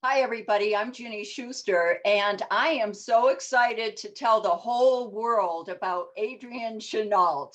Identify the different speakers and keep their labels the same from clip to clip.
Speaker 1: Hi, everybody. I'm Ginny Schuster, and I am so excited to tell the whole world about Adrian Chenault.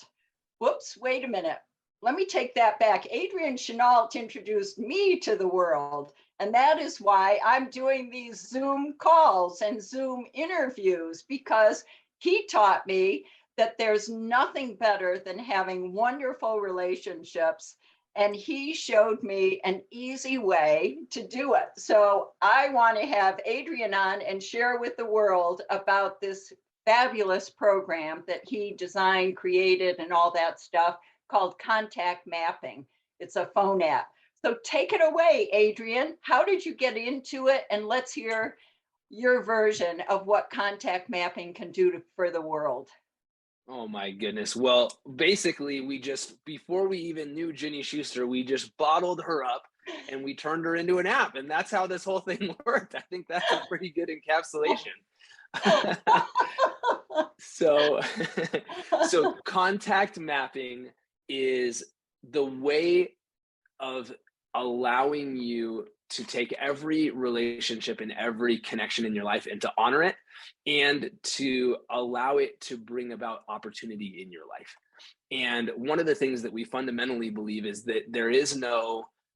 Speaker 1: Whoops, wait a minute. Let me take that back. Adrian Chenault introduced me to the world, and that is why I'm doing these Zoom calls and Zoom interviews, because he taught me that there's nothing better than having wonderful relationships, and he showed me an easy way to do it. So I want to have Adrian on and share with the world about this fabulous program that he designed, created, and all that stuff called contact mapping. It's a phone app. So take it away, Adrian. How did you get into it? And let's hear your version of what contact mapping can do for the world.
Speaker 2: Oh my goodness. Well, basically, before we even knew Ginny Schuster, we just bottled her up and we turned her into an app. And that's how this whole thing worked. I think that's a pretty good encapsulation. So, so contact mapping is the way of allowing you to take every relationship and every connection in your life and to honor it and to allow it to bring about opportunity in your life. And one of the things that we fundamentally believe is that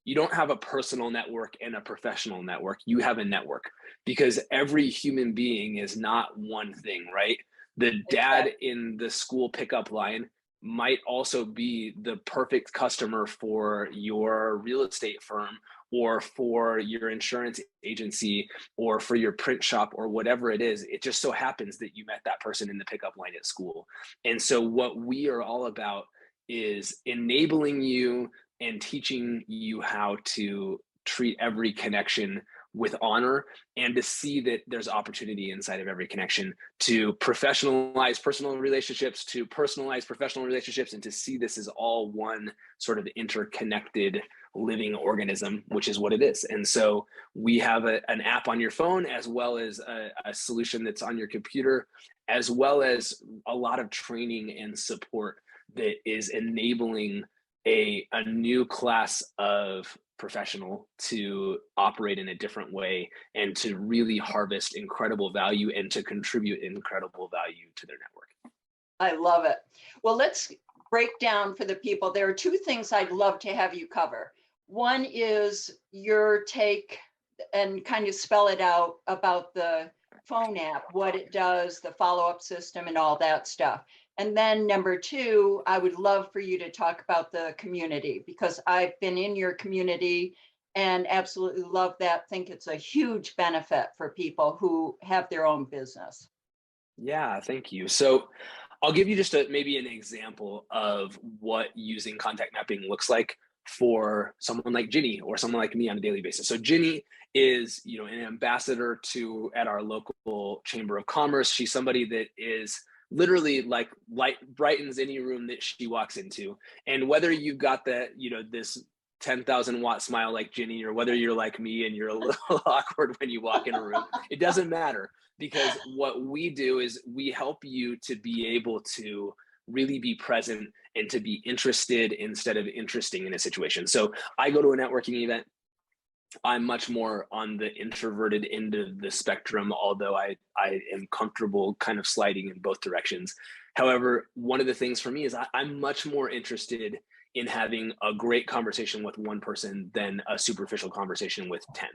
Speaker 2: you don't have a personal network and a professional network. You have a network because every human being is not one thing, right? The dad
Speaker 1: Exactly.
Speaker 2: in the school pickup line might also be the perfect customer for your real estate firm or for your insurance agency or for your print shop or whatever it is. It just so happens that you met that person in the pickup line at school. And so what we are all about is enabling you and teaching you how to treat every connection with honor and to see that there's opportunity inside of every connection, to professionalize personal relationships, to personalize professional relationships, and to see this as all one sort of interconnected living organism, which is what it is. And so we have an app on your phone, as well as a solution that's on your computer, as well as a lot of training and support that is enabling a new class of professional to operate in a different way and to really harvest incredible value and to contribute incredible value to their network.
Speaker 1: I love it. Well, let's break down for the people. There are two things I'd love to have you cover. One is your take and kind of spell it out about the phone app, what it does, the follow-up system, and all that stuff. And then number two, I would love for you to talk about the community, because I've been in your community and absolutely love that. Think it's a huge benefit for people who have their own business.
Speaker 2: Yeah, thank you. So I'll give you just maybe an example of what using contact mapping looks like for someone like Ginny or someone like me on a daily basis. So Ginny is, an ambassador at our local chamber of commerce. She's somebody that is literally like light brightens any room that she walks into. And whether you've got this 10,000 watt smile like Ginny, or whether you're like me and you're a little awkward when you walk in a room, it doesn't matter, because what we do is we help you to be able to really be present and to be interested instead of interesting in a situation. So I go to a networking event. I'm much more on the introverted end of the spectrum, although I am comfortable kind of sliding in both directions. However, one of the things for me is I'm much more interested in having a great conversation with one person than a superficial conversation with 10.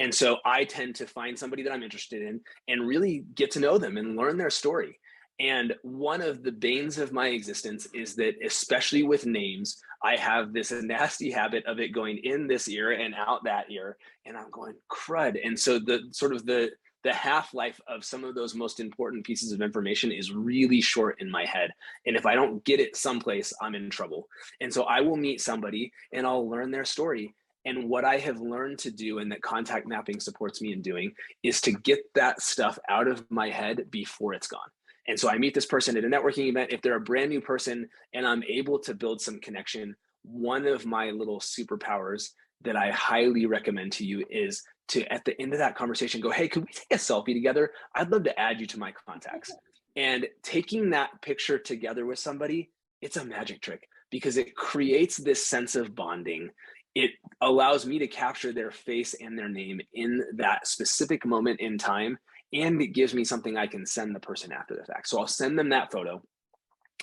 Speaker 2: And so I tend to find somebody that I'm interested in and really get to know them and learn their story. And one of the banes of my existence is that, especially with names, I have this nasty habit of it going in this ear and out that ear, and I'm going crud. And so the half-life of some of those most important pieces of information is really short in my head. And if I don't get it someplace, I'm in trouble. And so I will meet somebody and I'll learn their story. And what I have learned to do, and that contact mapping supports me in doing, is to get that stuff out of my head before it's gone. And so I meet this person at a networking event. If they're a brand new person and I'm able to build some connection, one of my little superpowers that I highly recommend to you is to, at the end of that conversation, go, hey, could we take a selfie together? I'd love to add you to my contacts. And taking that picture together with somebody, it's a magic trick because it creates this sense of bonding. It allows me to capture their face and their name in that specific moment in time. And it gives me something I can send the person after the fact. So I'll send them that photo,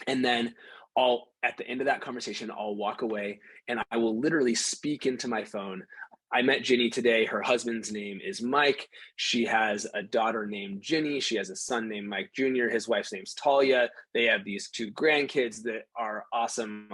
Speaker 2: and then at the end of that conversation, I'll walk away and I will literally speak into my phone. I met Ginny today. Her husband's name is Mike. She has a daughter named Ginny. She has a son named Mike Jr. His wife's name's Talia. They have these 2 grandkids that are awesome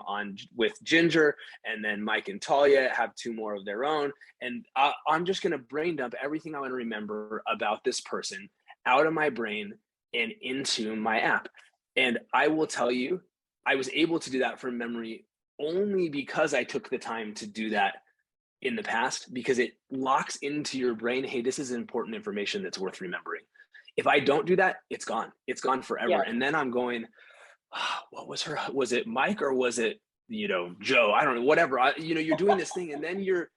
Speaker 2: with Ginger. And then Mike and Talia have 2 more of their own. And I'm just going to brain dump everything I want to remember about this person out of my brain and into my app. And I will tell you, I was able to do that from memory only because I took the time to do that in the past, because it locks into your brain, hey, this is important information that's worth remembering. If I don't do that, it's gone. It's gone forever. Yeah. And then I'm going, what was it Mike or was it, Joe? I don't know, whatever. You're doing this thing and then you're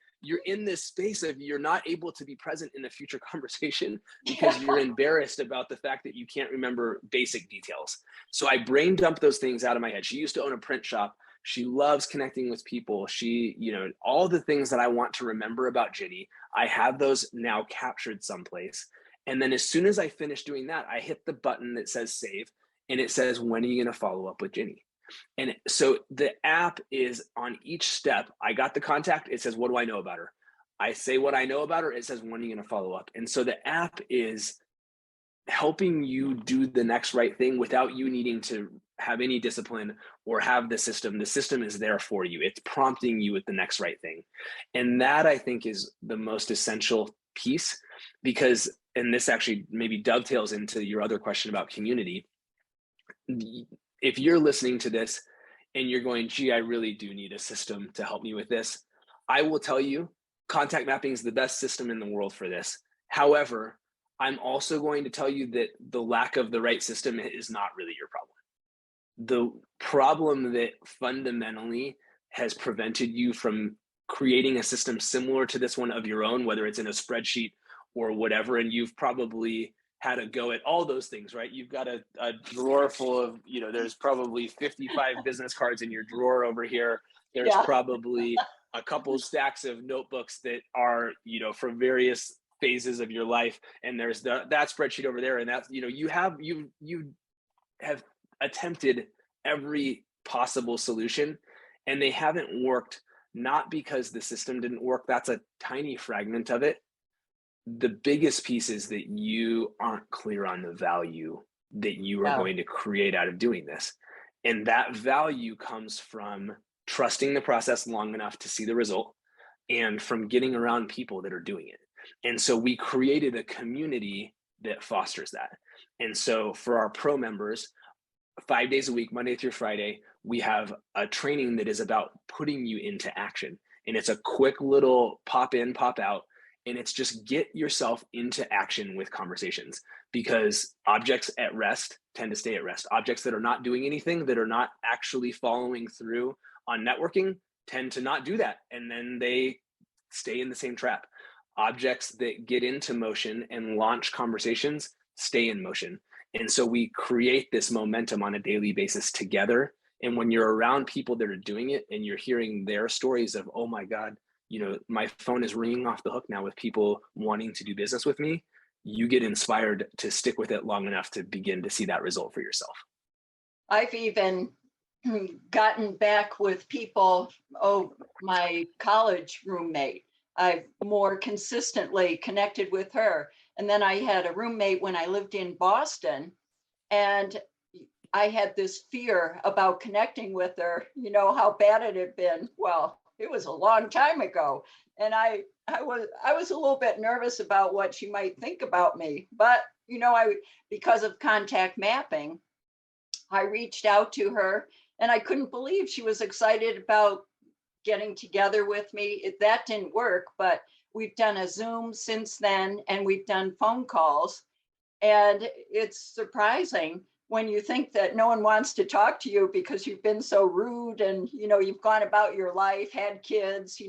Speaker 2: in this space of you're not able to be present in the future conversation because you're embarrassed about the fact that you can't remember basic details. So I brain dump those things out of my head. She used to own a print shop. She loves connecting with people. She, all the things that I want to remember about Ginny, I have those now captured someplace. And then as soon as I finish doing that, I hit the button that says save, and it says, when are you going to follow up with Ginny? And so the app is on each step. I got the contact. It says, what do I know about her? I say what I know about her. It says, when are you going to follow up? And so the app is helping you do the next right thing without you needing to have any discipline or have the system. The system is there for you. It's prompting you with the next right thing. And that, I think, is the most essential piece, because, and this actually maybe dovetails into your other question about community. If you're listening to this and you're going, gee, I really do need a system to help me with this, I will tell you, contact mapping is the best system in the world for this. However, I'm also going to tell you that the lack of the right system is not really your problem. The problem that fundamentally has prevented you from creating a system similar to this one of your own, whether it's in a spreadsheet or whatever, and you've probably had a go at all those things, right? You've got a drawer full of, there's probably 55 business cards in your drawer over here. There's probably a couple stacks of notebooks that are, from various phases of your life. And there's that spreadsheet over there. And that's, you have attempted every possible solution and they haven't worked, not because the system didn't work. That's a tiny fragment of it. The biggest piece is that you aren't clear on the value that you are going to create out of doing this. And that value comes from trusting the process long enough to see the result and from getting around people that are doing it. And so we created a community that fosters that. And so for our pro members, 5 days a week, Monday through Friday, we have a training that is about putting you into action. And it's a quick little pop in, pop out. And it's just get yourself into action with conversations, because objects at rest tend to stay at rest. Objects that are not doing anything, that are not actually following through on networking, tend to not do that. And then they stay in the same trap. Objects that get into motion and launch conversations stay in motion. And so we create this momentum on a daily basis together. And when you're around people that are doing it and you're hearing their stories of, oh my God, my phone is ringing off the hook now with people wanting to do business with me, you get inspired to stick with it long enough to begin to see that result for yourself.
Speaker 1: I've even gotten back with people, my college roommate, I've more consistently connected with her. And then I had a roommate when I lived in Boston, and I had this fear about connecting with her, how bad it had been. Well, it was a long time ago. And I was a little bit nervous about what she might think about me. But, because of contact mapping, I reached out to her and I couldn't believe she was excited about getting together with me. That didn't work, but we've done a Zoom since then, and we've done phone calls. And it's surprising when you think that no one wants to talk to you because you've been so rude and, you've gone about your life, had kids,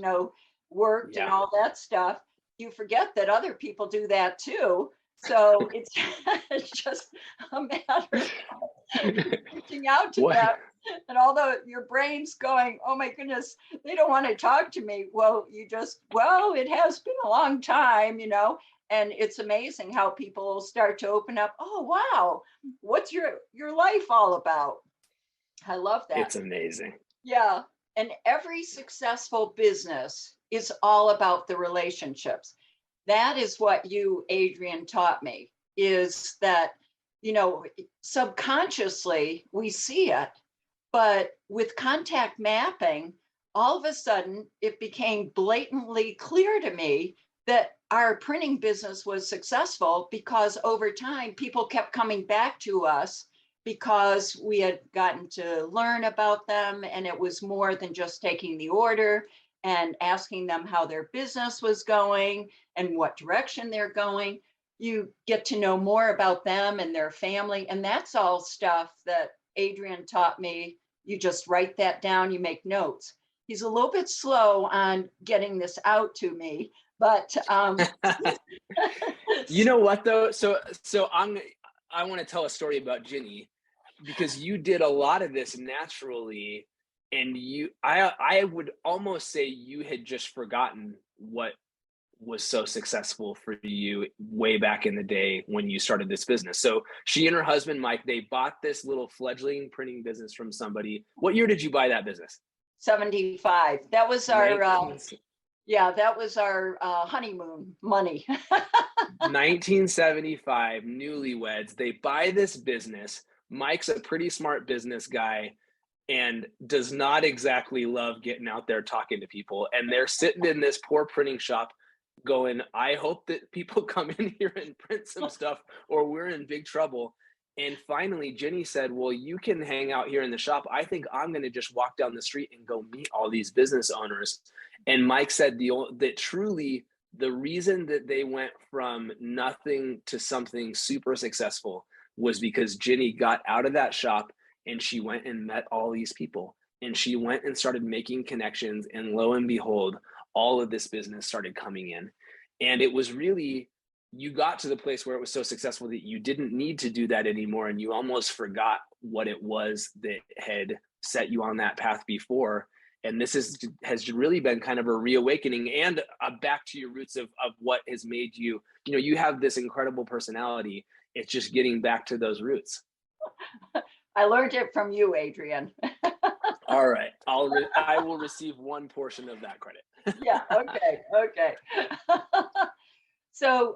Speaker 1: worked and all that stuff. You forget that other people do that too. So it's just a matter of reaching out to them And although your brain's going, oh my goodness, they don't want to talk to me. Well, it has been a long time, and it's amazing how people start to open up. Oh, wow. What's your life all about? I love that.
Speaker 2: It's amazing.
Speaker 1: Yeah. And every successful business is all about the relationships. That is what you, Adrian, taught me, is that, subconsciously we see it, but with contact mapping, all of a sudden it became blatantly clear to me that our printing business was successful because over time people kept coming back to us because we had gotten to learn about them, and it was more than just taking the order and asking them how their business was going and what direction they're going. You get to know more about them and their family, and that's all stuff that Adrian taught me. You just write that down, you make notes. He's a little bit slow on getting this out to me, but
Speaker 2: You know what though? So I want to tell a story about Ginny, because you did a lot of this naturally, and I would almost say you had just forgotten what was so successful for you way back in the day when you started this business. So she and her husband Mike, they bought this little fledgling printing business from somebody. What year did you buy that business?
Speaker 1: 75. That was our
Speaker 2: 19...
Speaker 1: that was our honeymoon money.
Speaker 2: 1975, newlyweds. They buy this business. Mike's a pretty smart business guy and does not exactly love getting out there talking to people. And they're sitting in this poor printing shop going, I hope that people come in here and print some stuff or we're in big trouble. And finally, Jenny said, well, you can hang out here in the shop. I think I'm going to just walk down the street and go meet all these business owners. And Mike said that truly the reason that they went from nothing to something super successful was because Jenny got out of that shop and she went and met all these people. And she went and started making connections. And lo and behold, all of this business started coming in. And it was really, you got to the place where it was so successful that you didn't need to do that anymore. And you almost forgot what it was that had set you on that path before. And this has really been kind of a reawakening and back to your roots of what has made you, you have this incredible personality. It's just getting back to those roots.
Speaker 1: I learned it from you, Adrian.
Speaker 2: All right. I will receive one portion of that credit.
Speaker 1: Yeah. Okay. So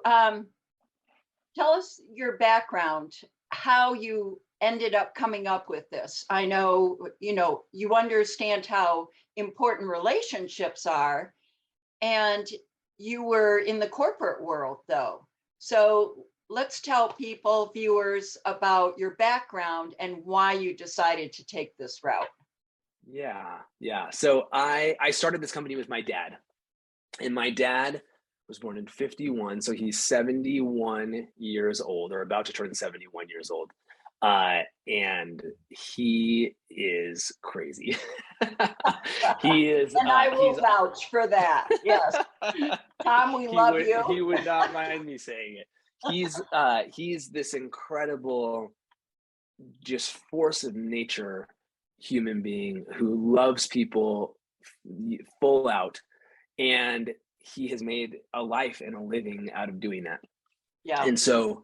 Speaker 1: tell us your background, how you ended up coming up with this. I know, you understand how important relationships are, and you were in the corporate world though. So let's tell people, viewers, about your background and why you decided to take this route.
Speaker 2: Yeah. So I started this company with my dad, and my dad was born in 51. So he's 71 years old, or about to turn 71 years old. And he is crazy. He is,
Speaker 1: and I will vouch for that. Yes. Tom, we love you.
Speaker 2: He would not mind me saying it. He's this incredible, just force of nature human being who loves people full out, and he has made a life and a living out of doing that.
Speaker 1: Yeah.
Speaker 2: And so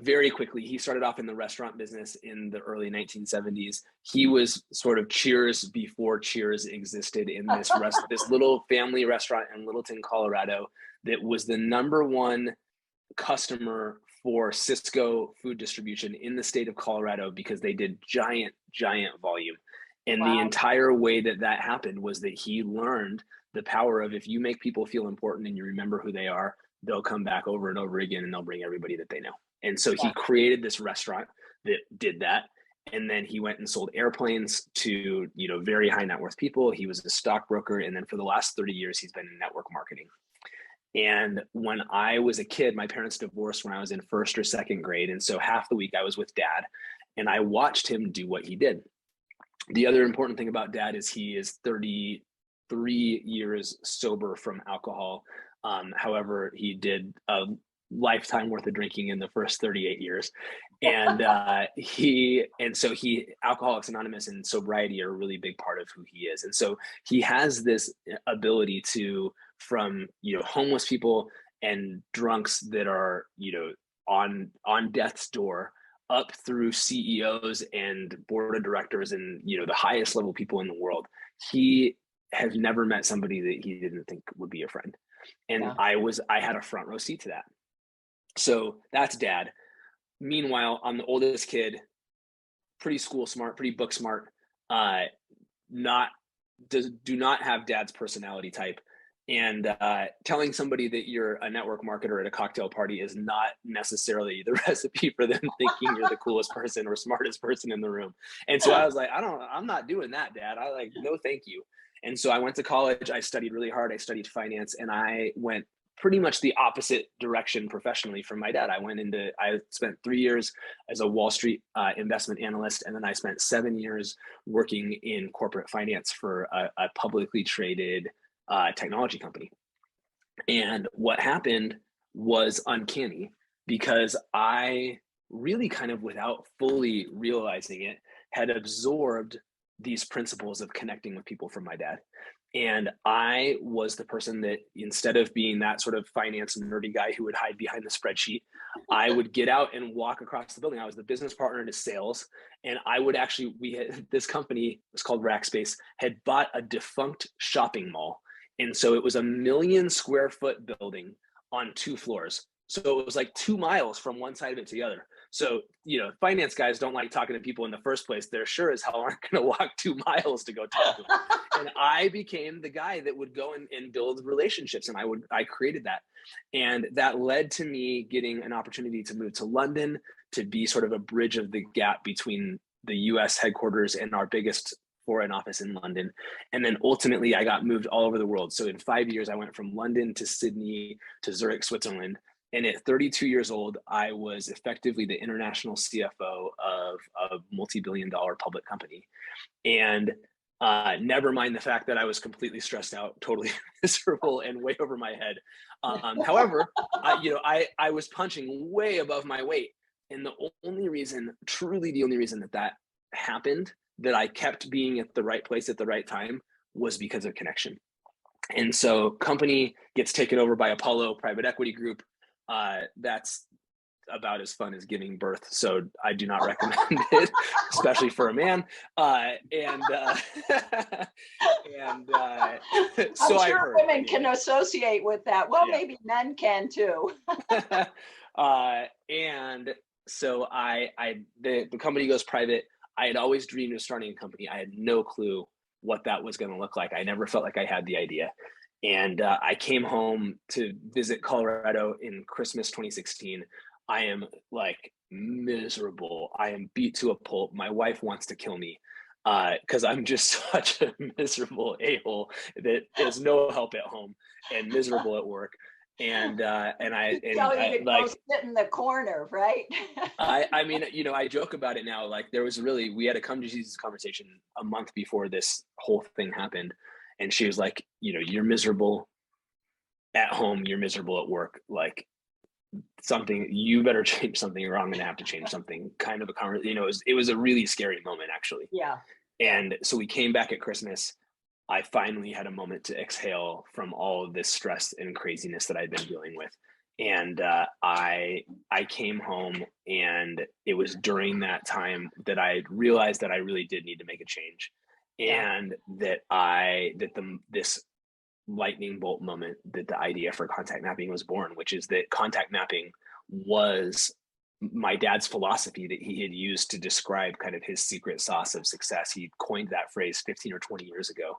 Speaker 2: very quickly, he started off in the restaurant business in the early 1970s. He was sort of Cheers before Cheers existed, in this this little family restaurant in Littleton, Colorado, that was the #1 customer for Cisco food distribution in the state of Colorado, because they did giant volume. And wow. The entire way that happened was that he learned the power of, if you make people feel important and you remember who they are, they'll come back over and over again and they'll bring everybody that they know. And so he created this restaurant that did that. And then he went and sold airplanes to, very high net worth people. He was a stockbroker. And then for the last 30 years, he's been in network marketing. And when I was a kid, my parents divorced when I was in 1st or 2nd grade. And so half the week I was with Dad, and I watched him do what he did. The other important thing about Dad is he is 33 years sober from alcohol. However, he did a lifetime worth of drinking in the first 38 years. And so Alcoholics Anonymous and sobriety are a really big part of who he is. And so he has this ability to, from, homeless people and drunks that are, on death's door, up through CEOs and board of directors and, the highest level people in the world. He has never met somebody that he didn't think would be a friend. And
Speaker 1: Yeah.
Speaker 2: I had a front row seat to that. So that's dad. Meanwhile, I'm the oldest kid, pretty school smart, pretty book smart, do not have dad's personality type. And telling somebody that you're a network marketer at a cocktail party is not necessarily the recipe for them thinking you're the coolest person or smartest person in the room. And so I was like, I'm not doing that, Dad. No, thank you. And so I went to college. I studied really hard. I studied finance, and I went pretty much the opposite direction professionally from my dad. I spent 3 years as a Wall Street investment analyst, and then I spent 7 years working in corporate finance for a publicly traded technology company. And what happened was uncanny, because I really, kind of without fully realizing it, had absorbed these principles of connecting with people from my dad. And I was the person that, instead of being that sort of finance nerdy guy who would hide behind the spreadsheet, I would get out and walk across the building. I was the business partner into sales. And I would actually, this company, it was called Rackspace, had bought a defunct shopping mall. And so it was a 1 million square foot building on 2 floors. So it was like 2 miles from one side of it to the other. So, finance guys don't like talking to people in the first place. They're sure as hell aren't going to walk 2 miles to go talk to them. And I became the guy that would go and build relationships. And I created that. And that led to me getting an opportunity to move to London, to be sort of a bridge of the gap between the US headquarters and our biggest foreign office in London. And then ultimately I got moved all over the world. So in 5 years, I went from London to Sydney to Zurich, Switzerland. And at 32 years old, I was effectively the international CFO of a multi-billion-dollar public company. And never mind the fact that I was completely stressed out, totally miserable, and way over my head. However, I was punching way above my weight. And truly the only reason that happened, that I kept being at the right place at the right time, was because of connection. And so company gets taken over by Apollo Private Equity Group. That's about as fun as giving birth. So I do not recommend it, especially for a man. So
Speaker 1: I'm
Speaker 2: I've
Speaker 1: sure
Speaker 2: heard,
Speaker 1: women can associate with that. Well,
Speaker 2: Yeah.
Speaker 1: maybe men can too.
Speaker 2: And so the company goes private. I had always dreamed of starting a company. I had no clue what that was going to look like. I never felt like I had the idea. And I came home to visit Colorado in Christmas 2016. I am like miserable. I am beat to a pulp. My wife wants to kill me because I'm just such a miserable a-hole that has no help at home and miserable at work. And I
Speaker 1: go sit in the corner, right?
Speaker 2: I mean, I joke about it now. Like, we had a come to Jesus conversation a month before this whole thing happened. And she was like, you're miserable at home, you're miserable at work. Like, you better change something, or I'm going to have to change something. Kind of a conversation, it was a really scary moment, actually.
Speaker 1: Yeah.
Speaker 2: And so we came back at Christmas. I finally had a moment to exhale from all of this stress and craziness that I'd been dealing with. And I came home, and it was during that time that I realized that I really did need to make a change. And that this lightning bolt moment, that the idea for contact mapping was born, which is that contact mapping was my dad's philosophy that he had used to describe kind of his secret sauce of success. He coined that phrase 15 or 20 years ago.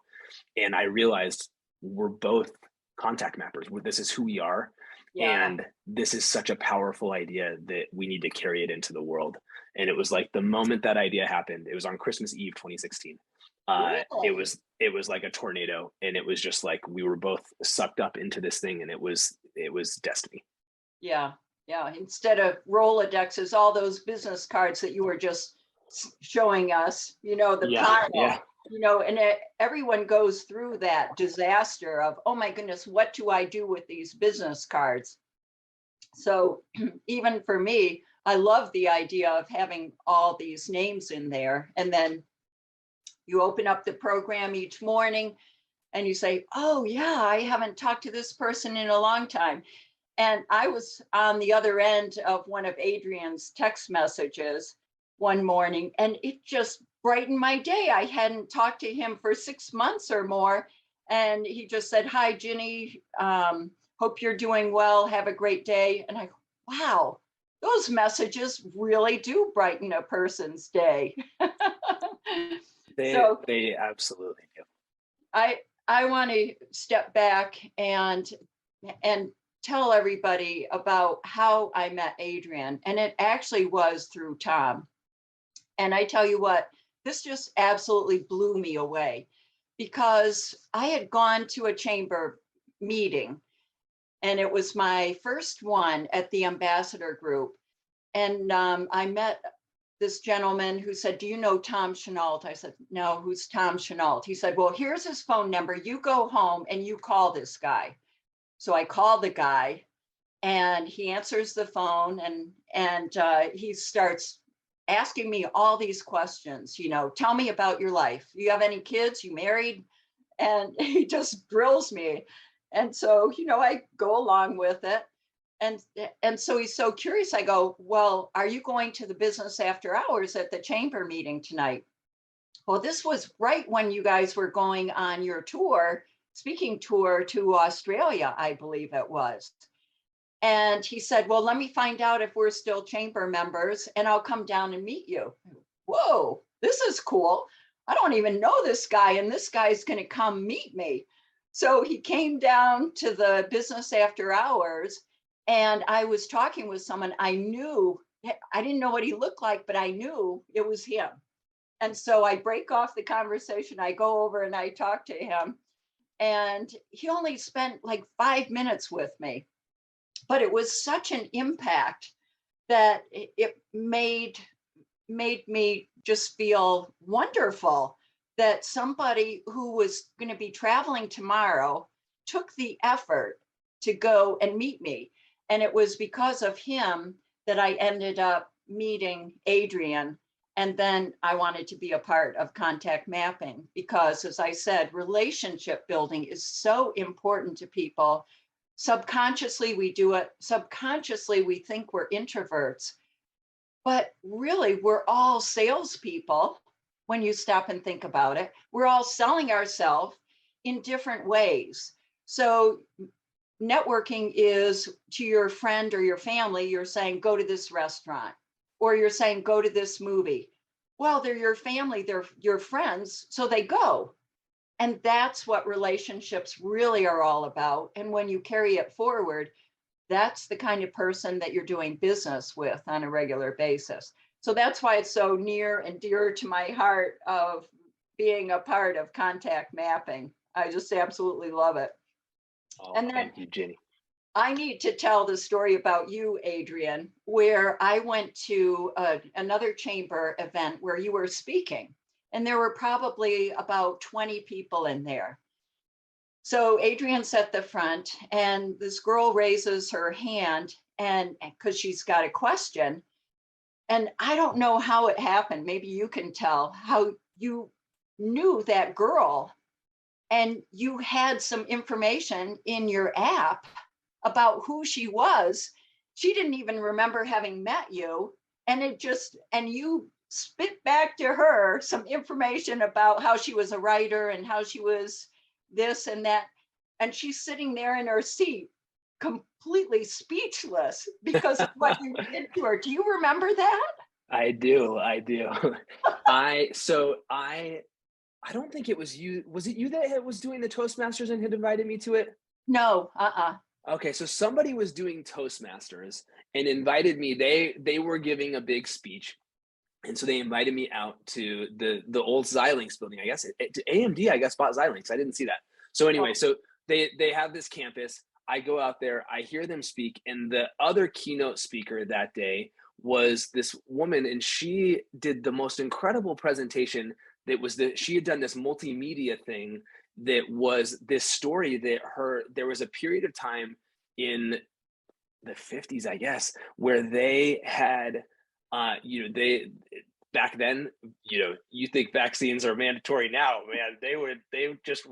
Speaker 2: And I realized we're both contact mappers. This is who we are. Yeah. And this is such a powerful idea that we need to carry it into the world. And it was like the moment that idea happened, it was on Christmas Eve, 2016. Really? It was like a tornado, and it was just like we were both sucked up into this thing, and it was destiny. Yeah.
Speaker 1: Instead of Rolodexes, all those business cards that you were just showing us, the pile.
Speaker 2: Yeah.
Speaker 1: And everyone goes through that disaster of, oh my goodness, what do I do with these business cards? So even for me, I love the idea of having all these names in there. And then you open up the program each morning and you say, oh yeah, I haven't talked to this person in a long time. And I was on the other end of one of Adrian's text messages one morning, and it just brightened my day. I hadn't talked to him for 6 months or more. And he just said, hi, Ginny. Hope you're doing well. Have a great day. And I, wow, those messages really do brighten a person's day. So
Speaker 2: They absolutely do.
Speaker 1: I want to step back and tell everybody about how I met Adrian. And it actually was through Tom. And I tell you what, this just absolutely blew me away, because I had gone to a chamber meeting, and it was my first one at the ambassador group. And I met this gentleman who said, do you know Tom Chenault? I said, no, who's Tom Chenault? He said, well, here's his phone number. You go home and you call this guy. So I called the guy, and he answers the phone, and he starts asking me all these questions. You know, tell me about your life. You have any kids? You married? And he just drills me. And so, you know, I go along with it. And so he's so curious. I go, well, are you going to the business after hours at the chamber meeting tonight? Well, this was right when you guys were going on your tour, speaking tour to Australia, I believe it was. And he said, well, let me find out if we're still chamber members, and I'll come down and meet you. Whoa, this is cool. I don't even know this guy, and this guy's going to come meet me. So he came down to the business after hours, and I was talking with someone I knew. I didn't know what he looked like, but I knew it was him. And so I break off the conversation. I go over and I talk to him. And he only spent like 5 minutes with me. But it was such an impact that it made me just feel wonderful that somebody who was going to be traveling tomorrow took the effort to go and meet me. And it was because of him that I ended up meeting Adrian. And then I wanted to be a part of contact mapping, because, as I said, relationship building is so important to people. Subconsciously, we do it. Subconsciously, we think we're introverts. But really, we're all salespeople when you stop and think about it. We're all selling ourselves in different ways. So networking is to your friend or your family, you're saying, go to this restaurant, or you're saying, go to this movie. Well, they're your family, they're your friends, so they go. And that's what relationships really are all about. And when you carry it forward, that's the kind of person that you're doing business with on a regular basis. So that's why it's so near and dear to my heart of being a part of contact mapping. I just absolutely love it.
Speaker 2: Oh,
Speaker 1: And then
Speaker 2: thank you, Ginny.
Speaker 1: I need to tell the story about you, Adrian, where I went to another chamber event where you were speaking, and there were probably about 20 people in there. So Adrian's at the front, and this girl raises her hand, and because she's got a question, and I don't know how it happened. Maybe you can tell how you knew that girl, and you had some information in your app about who she was. She didn't even remember having met you. And you spit back to her some information about how she was a writer and how she was this and that. And she's sitting there in her seat, completely speechless because of what you did to her. Do you remember that?
Speaker 2: I do. I don't think it was you. Was it you that was doing the Toastmasters and had invited me to it?
Speaker 1: No,
Speaker 2: Okay, so somebody was doing Toastmasters and invited me. They were giving a big speech, and so they invited me out to the old Xilinx building. I guess AMD, I guess, bought Xilinx. I didn't see that. So anyway, so they have this campus. I go out there. I hear them speak, and the other keynote speaker that day was this woman, and she did the most incredible presentation. She had done this multimedia thing that was this story that there was a period of time in the 50s, I guess, where they had, they back then, you think vaccines are mandatory now, man. They would just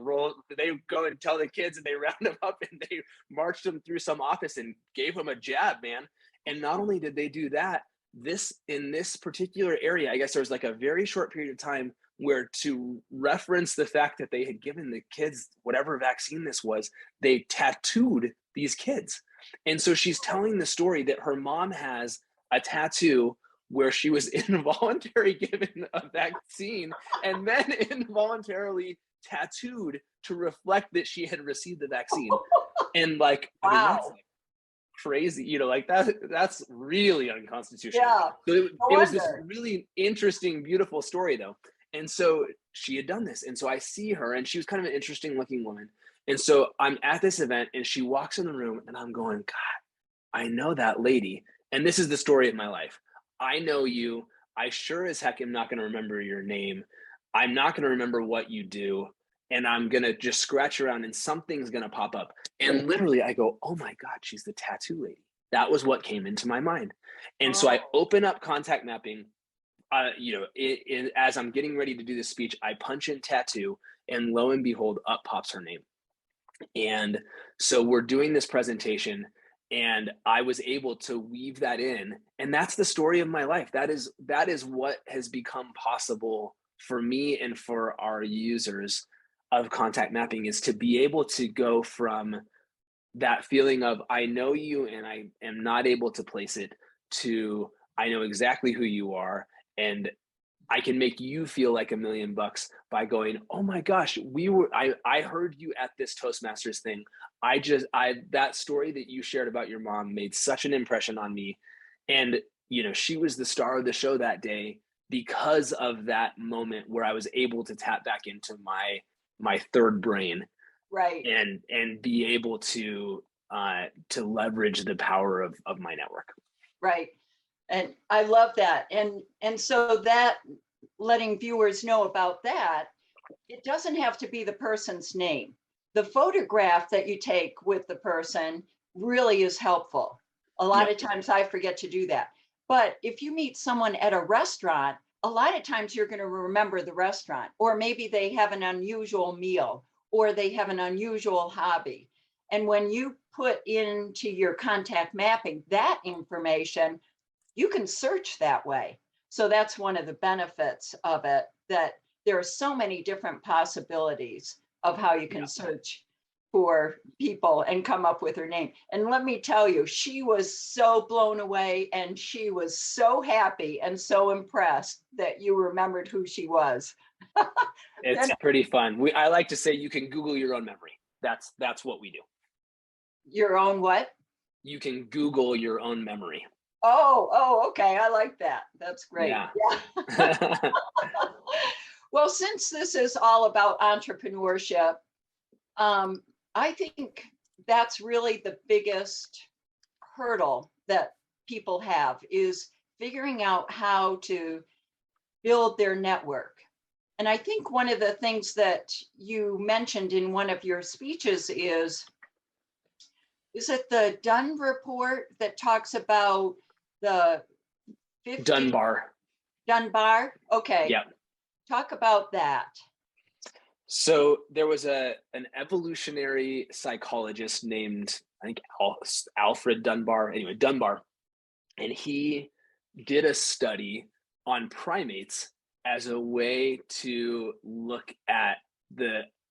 Speaker 2: they would go and tell the kids and they round them up and they marched them through some office and gave them a jab, man. And not only did they do that, in this particular area, I guess there was like a very short period of time where, to reference the fact that they had given the kids whatever vaccine this was, they tattooed these kids. And so she's telling the story that her mom has a tattoo where she was involuntarily given a vaccine and then involuntarily tattooed to reflect that she had received the vaccine. And like, I mean, that's
Speaker 1: Wow.
Speaker 2: like crazy, like that's really unconstitutional.
Speaker 1: Yeah.
Speaker 2: So it
Speaker 1: No
Speaker 2: was this
Speaker 1: wonder.
Speaker 2: really interesting, beautiful story though. And so she had done this. And so I see her, and she was kind of an interesting looking woman. And so I'm at this event and she walks in the room and I'm going, God, I know that lady. And this is the story of my life. I know you. I sure as heck am not going to remember your name. I'm not going to remember what you do. And I'm going to just scratch around and something's going to pop up. And literally I go, oh my God, she's the tattoo lady. That was what came into my mind. And so I
Speaker 1: Oh,
Speaker 2: open up contact mapping. As I'm getting ready to do this speech, I punch in tattoo, and lo and behold, up pops her name. And so we're doing this presentation, and I was able to weave that in. And that's the story of my life. That is what has become possible for me and for our users of contact mapping, is to be able to go from that feeling of I know you and I am not able to place it, to I know exactly who you are, and I can make you feel like $1,000,000 by going, oh my gosh, I heard you at this Toastmasters thing. That story that you shared about your mom made such an impression on me. And, she was the star of the show that day because of that moment where I was able to tap back into my third brain
Speaker 1: right,
Speaker 2: and be able to leverage the power of my network.
Speaker 1: right. And I love that. And so that, letting viewers know about that, it doesn't have to be the person's name. The photograph that you take with the person really is helpful. A lot
Speaker 2: Yep.
Speaker 1: of times I forget to do that. But if you meet someone at a restaurant, a lot of times you're going to remember the restaurant, or maybe they have an unusual meal, or they have an unusual hobby. And when you put into your contact mapping that information, you can search that way. So that's one of the benefits of it, that there are so many different possibilities of how you can
Speaker 2: Yeah.
Speaker 1: search for people and come up with her name. And let me tell you, she was so blown away and she was so happy and so impressed that you remembered who she was.
Speaker 2: It's
Speaker 1: And
Speaker 2: pretty fun. I like to say you can Google your own memory. That's what we do.
Speaker 1: your own what?
Speaker 2: You can Google your own memory.
Speaker 1: Oh, okay. I like that. That's great.
Speaker 2: Yeah.
Speaker 1: Yeah. Well, since this is all about entrepreneurship, I think that's really the biggest hurdle that people have, is figuring out how to build their network. And I think one of the things that you mentioned in one of your speeches is it the Dunn report that talks about the 50
Speaker 2: Dunbar.
Speaker 1: Dunbar? Okay,
Speaker 2: Yeah.
Speaker 1: talk about that.
Speaker 2: So there was an evolutionary psychologist named, I think, Alfred Dunbar. Anyway, Dunbar, and he did a study on primates as a way to look at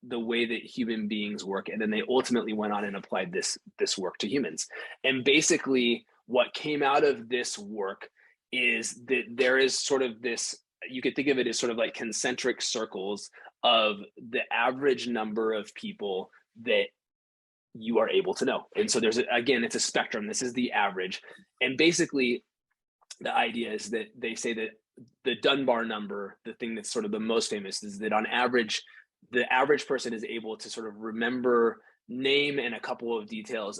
Speaker 2: the way that human beings work, and then they ultimately went on and applied this work to humans. And basically what came out of this work is that there is sort of this, you could think of it as sort of like concentric circles of the average number of people that you are able to know. And so again, it's a spectrum. This is the average. And basically the idea is that they say that the Dunbar number, the thing that's sort of the most famous, is that on average, the average person is able to sort of remember name and a couple of details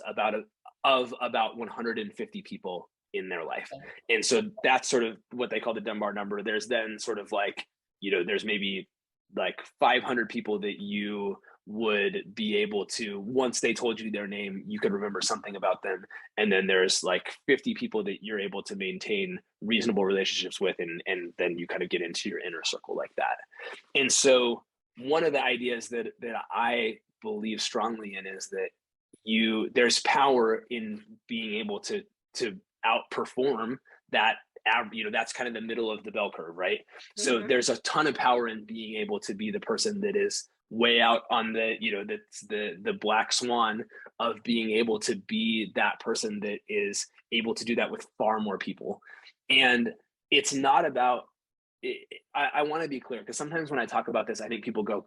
Speaker 2: of about 150 people in their life. And so that's sort of what they call the Dunbar number. There's then sort of like, there's maybe like 500 people that you would be able to, once they told you their name, you could remember something about them. And then there's like 50 people that you're able to maintain reasonable relationships with. And then you kind of get into your inner circle like that. And so one of the ideas that I believe strongly in is that there's power in being able to outperform that. That's kind of the middle of the bell curve, right? So there's a ton of power in being able to be the person that is way out on the, that's the black swan of being able to be that person that is able to do that with far more people. And it's not about, I want to be clear, because sometimes when I talk about this, I think people go,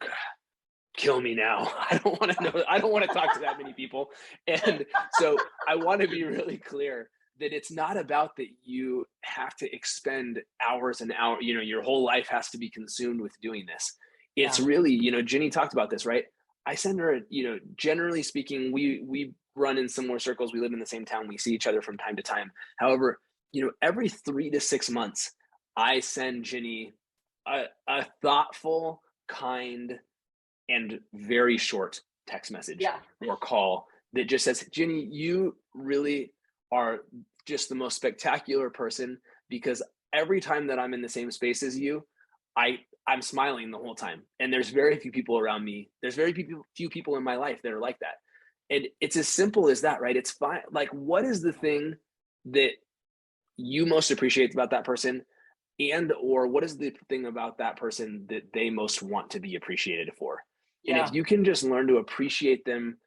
Speaker 2: kill me now. I don't want to know. I don't want to talk to that many people. And so I want to be really clear that it's not about that you have to expend hours and hours, your whole life has to be consumed with doing this. It's really, Jenny talked about this, right? I send her, generally speaking, we run in similar circles. We live in the same town. We see each other from time to time. However, every 3 to 6 months, I send Jenny a thoughtful, kind, and very short text message or call that just says, Jenny, you really are just the most spectacular person, because every time that I'm in the same space as you, I'm smiling the whole time. And there's very few people around me. There's very few people in my life that are like that. And it's as simple as that, right? It's fine. Like, what is the thing that you most appreciate about that person? And, or what is the thing about that person that they most want to be appreciated for? And if you can just learn to appreciate them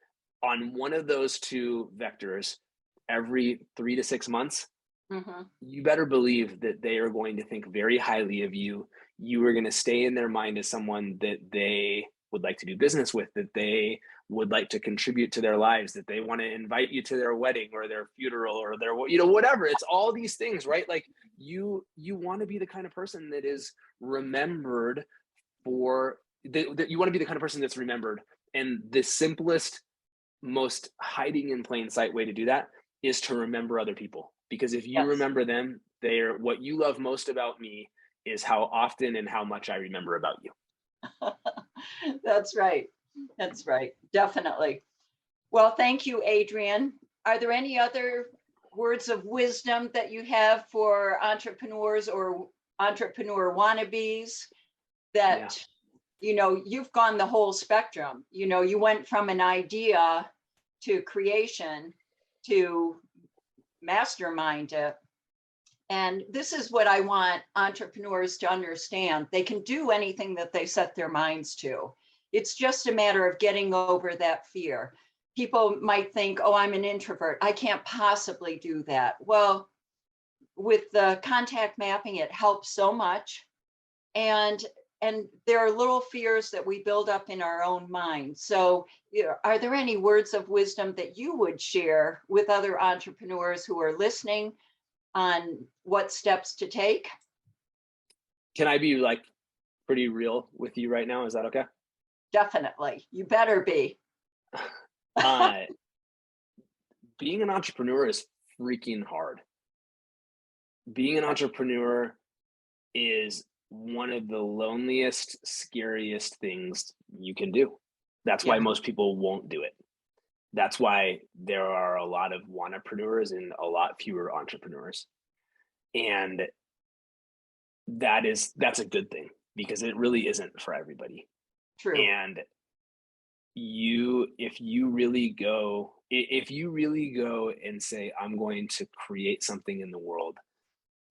Speaker 2: on one of those two vectors every 3 to 6 months, you better believe that they are going to think very highly of you. You are going to stay in their mind as someone that they would like to do business with, that they would like to contribute to their lives, that they want to invite you to their wedding or their funeral or their, whatever. It's all these things, right? Like you want to be the kind of person that is remembered for that. You want to be the kind of person that's remembered. And the simplest, most hiding in plain sight way to do that is to remember other people. Because if you remember them, they're what you love most about me is how often and how much I remember about you.
Speaker 1: That's right. That's right. Definitely. Well, thank you, Adrian. Are there any other words of wisdom that you have for entrepreneurs or entrepreneur wannabes that, you've gone the whole spectrum? You went from an idea to creation to mastermind it. And this is what I want entrepreneurs to understand. They can do anything that they set their minds to. It's just a matter of getting over that fear. People might think, oh, I'm an introvert, I can't possibly do that. Well, with the contact mapping, it helps so much. And there are little fears that we build up in our own mind. So are there any words of wisdom that you would share with other entrepreneurs who are listening on what steps to take?
Speaker 2: Can I be like pretty real with you right now? Is that okay?
Speaker 1: Definitely. You better be.
Speaker 2: Being an entrepreneur is freaking hard. Being an entrepreneur is one of the loneliest, scariest things you can do. That's why most people won't do it. That's why there are a lot of wannapreneurs and a lot fewer entrepreneurs. And that's a good thing, because it really isn't for everybody.
Speaker 1: True.
Speaker 2: And if you really go and say, I'm going to create something in the world,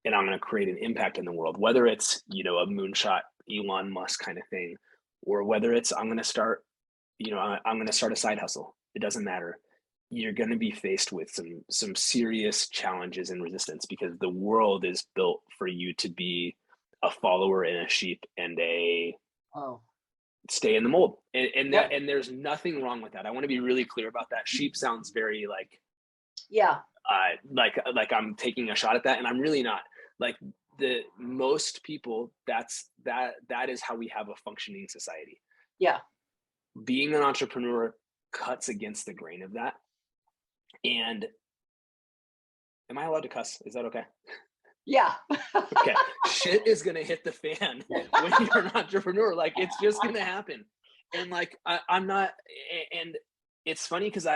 Speaker 2: and I'm going to create an impact in the world, whether it's, a moonshot Elon Musk kind of thing, or whether it's, I'm going to start a side hustle. It doesn't matter. You're going to be faced with some serious challenges and resistance, because the world is built for you to be a follower and a sheep and stay in the mold. And there's nothing wrong with that. I want to be really clear about that. Sheep sounds very like I'm taking a shot at that, and I'm really not. Like the most people, that is how we have a functioning society. Being an entrepreneur cuts against the grain of that. And am I allowed to cuss? Is that okay?
Speaker 1: Yeah.
Speaker 2: Okay. Shit is gonna hit the fan when you're an entrepreneur. Like, it's just gonna happen. And like, I'm not, and it's funny because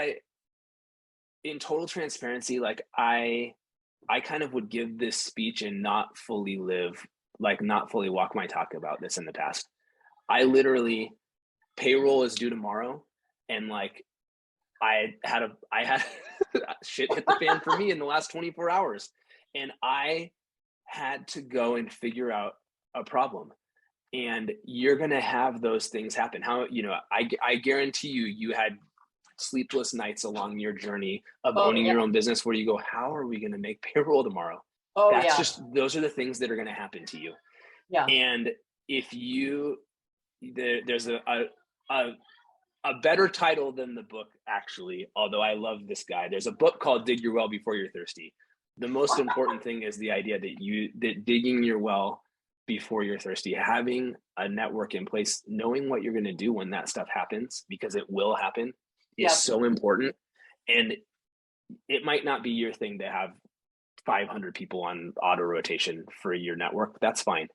Speaker 2: in total transparency, like I kind of would give this speech and not fully not fully walk my talk about this in the past. I literally, payroll is due tomorrow, and like I had shit hit the fan for me in the last 24 hours, and I had to go and figure out a problem. And you're going to have those things happen. I guarantee you had sleepless nights along your journey of
Speaker 1: Oh,
Speaker 2: owning
Speaker 1: yeah.
Speaker 2: your own business where you go, how are we going to make payroll tomorrow?
Speaker 1: Oh, yeah.
Speaker 2: Those are the things that are going to happen to you.
Speaker 1: Yeah.
Speaker 2: And if there's a better title than the book, actually, although I love this guy. There's a book called Dig Your Well Before You're Thirsty. The most important thing is the idea that digging your well before you're thirsty, having a network in place, knowing what you're going to do when that stuff happens, because it will happen, is so important. And it might not be your thing to have 500 people on auto rotation for your network. That's fine.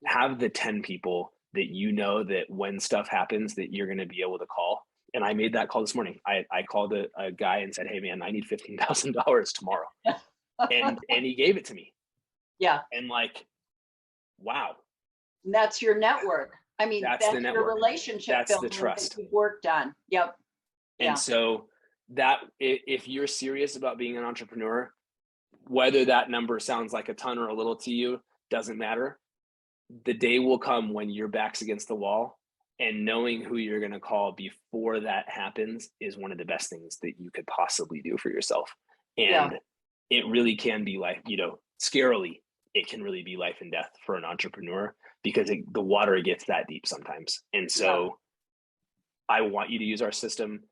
Speaker 2: Have the 10 people that you know that when stuff happens that you're going to be able to call. And I made that call this morning. I called a guy and said, hey man, I need $15,000 tomorrow. and he gave it to me.
Speaker 1: Yeah.
Speaker 2: And like, wow.
Speaker 1: And that's your network. I mean, that's
Speaker 2: the network.
Speaker 1: Your relationship.
Speaker 2: That's the trust
Speaker 1: that you've worked on. Yep.
Speaker 2: And so that if you're serious about being an entrepreneur, whether that number sounds like a ton or a little to you, doesn't matter. The day will come when your back's against the wall, and knowing who you're going to call before that happens is one of the best things that you could possibly do for yourself. And it really can be like, scarily, it can really be life and death for an entrepreneur, because the water gets that deep sometimes. And so I want you to use our system.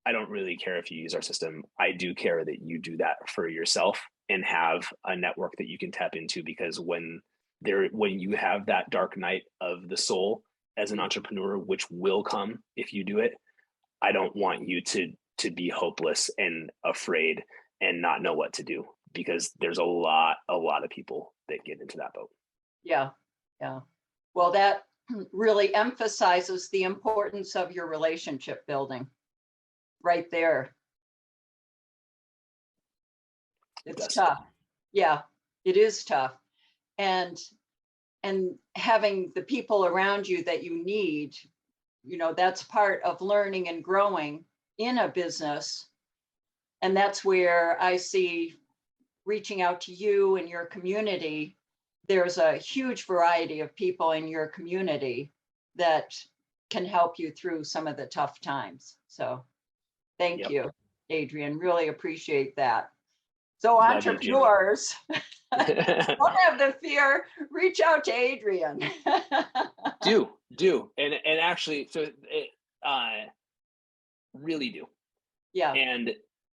Speaker 2: I don't really care if you use our system. I do care that you do that for yourself and have a network that you can tap into, because when you have that dark night of the soul as an entrepreneur, which will come if you do it, I don't want you to be hopeless and afraid and not know what to do, because there's a lot of people that get into that boat.
Speaker 1: Yeah. Well, that really emphasizes the importance of your relationship building right there. It's tough. Yeah, it is tough. And having the people around you that you need, that's part of learning and growing in a business. And that's where I see reaching out to you and your community. There's a huge variety of people in your community that can help you through some of the tough times. So thank you, Adrian. Really appreciate that. So entrepreneurs, don't have the fear, reach out to Adrian.
Speaker 2: do. And actually, so really do. Yeah. And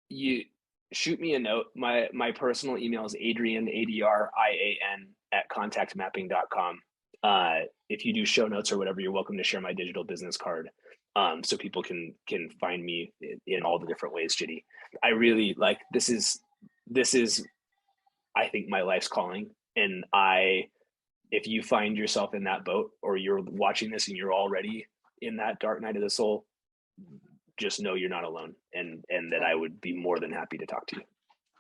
Speaker 2: you shoot me a note. My personal email is Adrian, ADRIAN @contactmapping.com. If you do show notes or whatever, you're welcome to share my digital business card, so people can find me in all the different ways, Ginny. I really like, this is, I think, my life's calling. And if you find yourself in that boat, or you're watching this and you're already in that dark night of the soul, just know you're not alone, and that I would be more than happy to talk to you.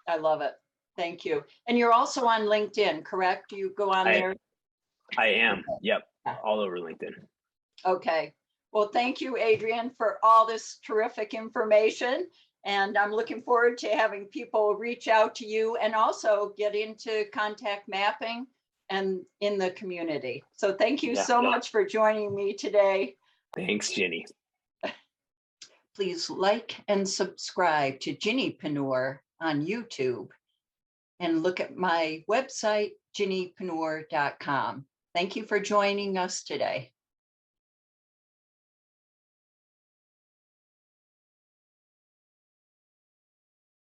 Speaker 1: I love it. Thank you. And you're also on LinkedIn, correct? You go on there?
Speaker 2: I am. Yep. All over LinkedIn.
Speaker 1: Okay. Well, thank you, Adrian, for all this terrific information. And I'm looking forward to having people reach out to you and also get into contact mapping and in the community. So thank you so much for joining me today.
Speaker 2: Thanks, Ginny.
Speaker 1: Please like and subscribe to Ginnypreneur on YouTube, and look at my website, ginnypreneur.com. Thank you for joining us today.